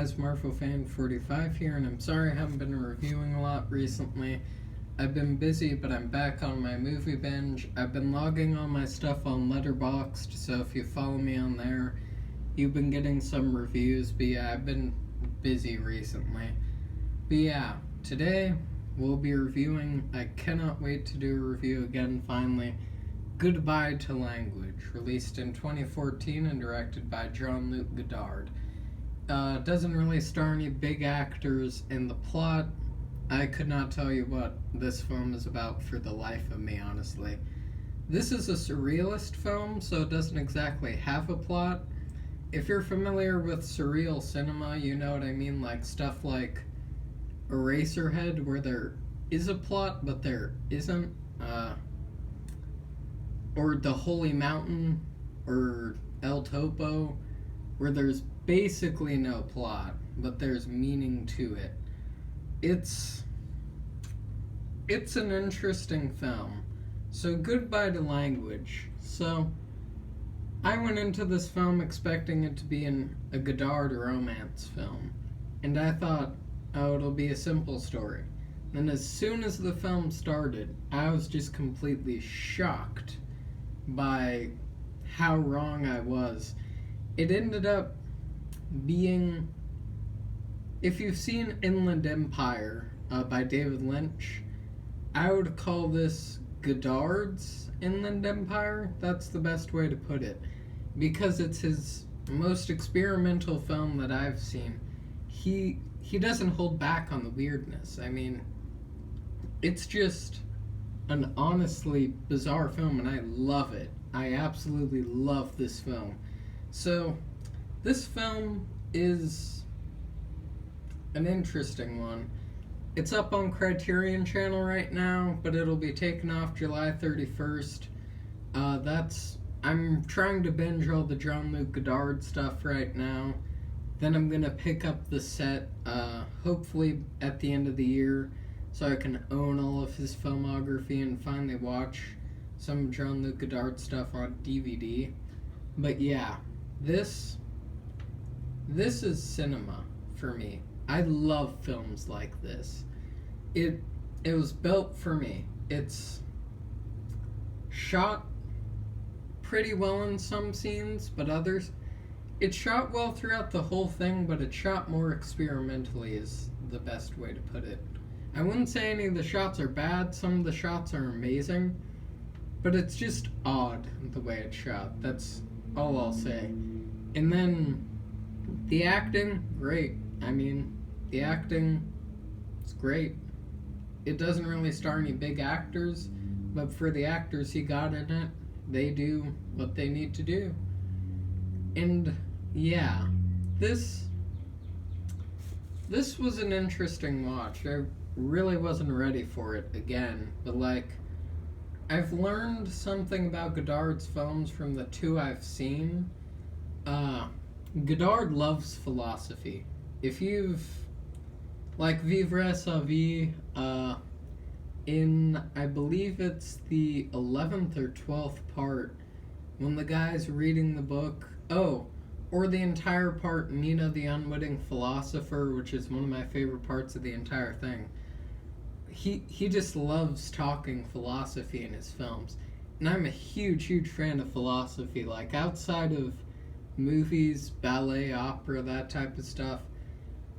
guys, Marvel Fan 45 here, and I'm sorry I haven't been reviewing a lot recently. I've been busy, but I'm back on my movie binge. I've been logging all my stuff on Letterboxd, so if you follow me on there, you've been getting some reviews. But yeah, I've been busy recently. But yeah, today we'll be reviewing, I cannot wait to do a review again finally, Goodbye to Language, released in 2014 and directed by Jean-Luc Godard. Doesn't really star any big actors in the plot. I could not tell you what this film is about for the life of me, honestly. This is a surrealist film, so it doesn't exactly have a plot. If you're familiar with surreal cinema, you know what I mean, like stuff like Eraserhead, where there is a plot, but there isn't. Or The Holy Mountain, or El Topo, where there's basically no plot, but there's meaning to it. It's an interesting film. So Goodbye to Language. So I went into this film expecting it to be a Godard romance film, and I thought, oh, it'll be a simple story. Then as soon as the film started, I was just completely shocked by how wrong I was. It ended up being, if you've seen Inland Empire by David Lynch, I would call this Godard's Inland Empire. That's the best way to put it, because it's his most experimental film that I've seen. He doesn't hold back on the weirdness. I mean, it's just an honestly bizarre film, and I love it. I absolutely love this film. So, this film is an interesting one. It's up on Criterion Channel right now, but it'll be taken off July 31st. I'm trying to binge all the Jean-Luc Godard stuff right now. Then I'm gonna pick up the set, hopefully at the end of the year, so I can own all of his filmography and finally watch some Jean-Luc Godard stuff on DVD. But yeah, this is cinema for me. I love films like this. It was built for me. It's shot pretty well in some scenes, but others, it's shot well throughout the whole thing, but it's shot more experimentally is the best way to put it. I wouldn't say any of the shots are bad. Some of the shots are amazing, but it's just odd the way it's shot. That's all I'll say. And then the acting, great. I mean, the acting is great. It doesn't really star any big actors, but for the actors he got in it, they do what they need to do. And yeah, this was an interesting watch. I really wasn't ready for it again, but like, I've learned something about Godard's films from the two I've seen. Godard loves philosophy. If you've, like, Vivre sa vie, in, I believe it's the 11th or 12th part, when the guy's reading the book, or the entire part, Nina the Unwitting Philosopher, which is one of my favorite parts of the entire thing. He just loves talking philosophy in his films. And I'm a huge fan of philosophy. Like, outside of movies, ballet, opera, that type of stuff,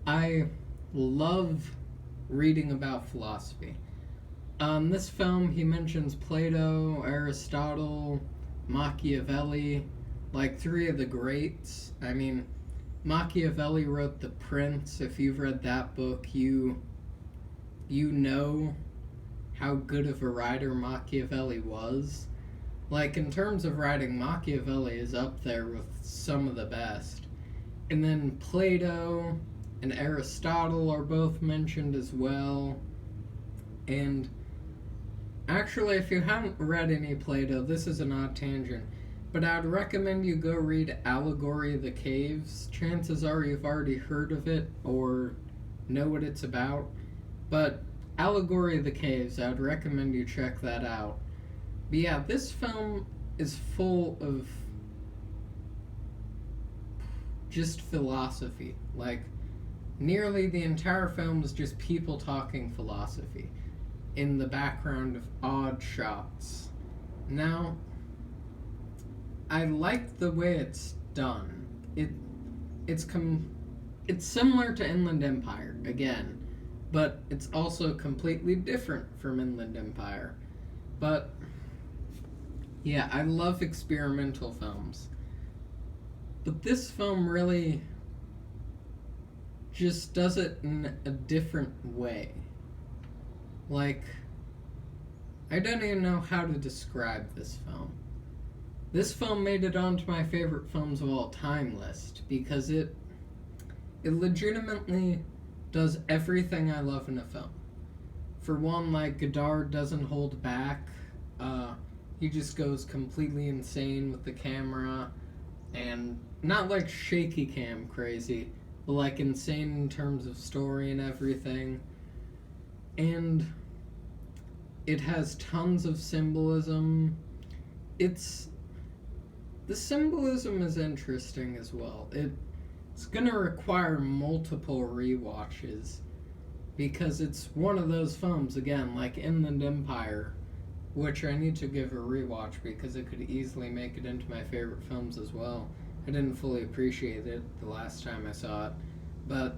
I love reading about philosophy. This film, he mentions Plato, Aristotle, Machiavelli, like three of the greats. I mean, Machiavelli wrote The Prince. If you've read that book, you know how good of a writer Machiavelli was. Like, in terms of writing, Machiavelli is up there with some of the best. And then Plato and Aristotle are both mentioned as well. And actually, if you haven't read any Plato, this is an odd tangent, but I'd recommend you go read Allegory of the Caves. Chances are you've already heard of it or know what it's about. But Allegory of the Caves, I would recommend you check that out. But yeah, this film is full of just philosophy. Like, nearly the entire film is just people talking philosophy in the background of odd shots. Now, I like the way it's done. It's it's similar to Inland Empire again, but it's also completely different from Inland Empire. But yeah, I love experimental films. But this film really just does it in a different way. Like, I don't even know how to describe this film. This film made it onto my favorite films of all time list because it legitimately does everything I love in a film. For one, like, Godard doesn't hold back. He just goes completely insane with the camera, and not like shaky cam crazy, but like insane in terms of story and everything. And it has tons of symbolism. The symbolism is interesting as well. It's gonna require multiple rewatches because it's one of those films, again, like Inland Empire, which I need to give a rewatch because it could easily make it into my favorite films as well. I didn't fully appreciate it the last time I saw it, but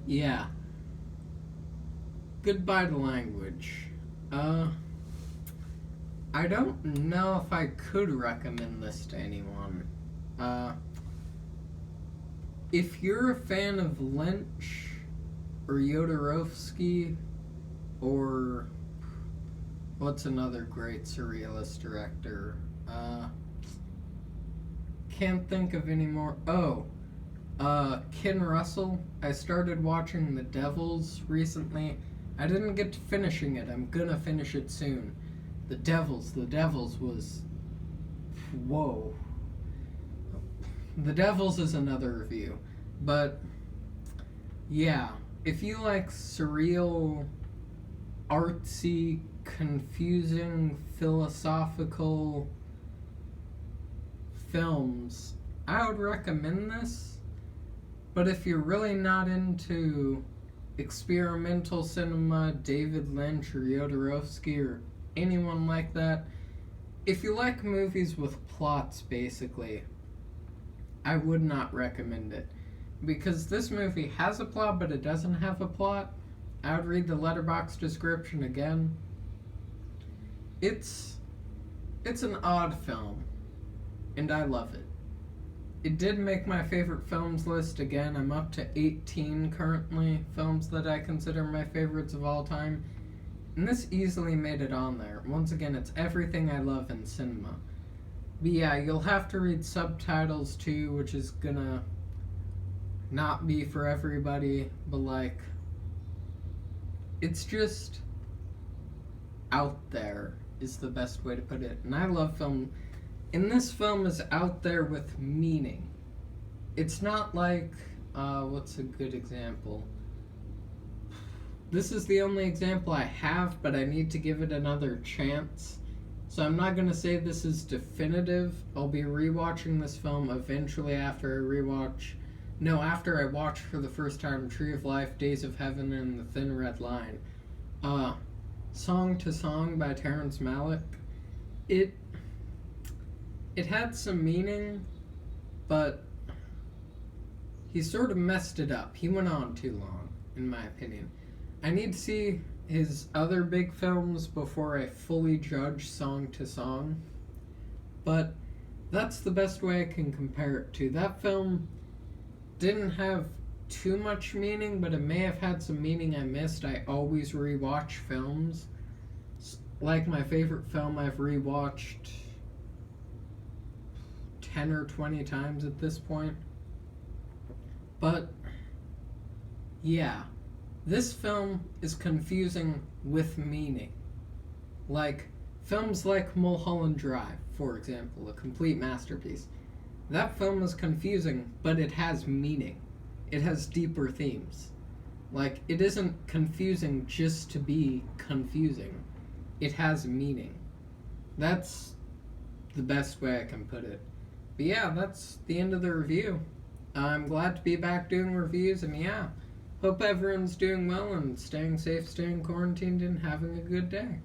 yeah. Goodbye to language. I don't know if I could recommend this to anyone. If you're a fan of Lynch or Jodorowsky or what's another great surrealist director? Can't think of any more. Ken Russell. I started watching The Devils recently. I didn't get to finishing it. I'm gonna finish it soon. The Devils was... Whoa. The Devils is another review. But, yeah. If you like surreal, artsy, confusing, philosophical films, I would recommend this. But if you're really not into experimental cinema, David Lynch or Jodorowsky or anyone like that, if you like movies with plots, basically, I would not recommend it. Because this movie has a plot, but it doesn't have a plot. I would read the Letterboxd description again. It's an odd film, and I love it. It did make my favorite films list again. I'm up to 18 currently, films that I consider my favorites of all time. And this easily made it on there. Once again, it's everything I love in cinema. But yeah, you'll have to read subtitles too, which is gonna not be for everybody, but like, it's just out there is the best way to put it. And I love film. And this film is out there with meaning. It's not like, what's a good example? This is the only example I have, but I need to give it another chance. So I'm not going to say this is definitive. I'll be rewatching this film eventually after I watch for the first time Tree of Life, Days of Heaven, and The Thin Red Line. Song to Song by Terrence Malick. It had some meaning, but he sort of messed it up. He went on too long, in my opinion. I need to see his other big films before I fully judge Song to Song, but that's the best way I can compare it to. That film didn't have too much meaning, but it may have had some meaning I missed. I always rewatch films. Like my favorite film I've rewatched 10 or 20 times at this point. But yeah, this film is confusing with meaning. Like films like Mulholland Drive, for example, a complete masterpiece. That film is confusing, but it has meaning. It has deeper themes. Like, it isn't confusing just to be confusing. It has meaning. That's the best way I can put it. But yeah, that's the end of the review. I'm glad to be back doing reviews, and yeah, hope everyone's doing well and staying safe, staying quarantined, and having a good day.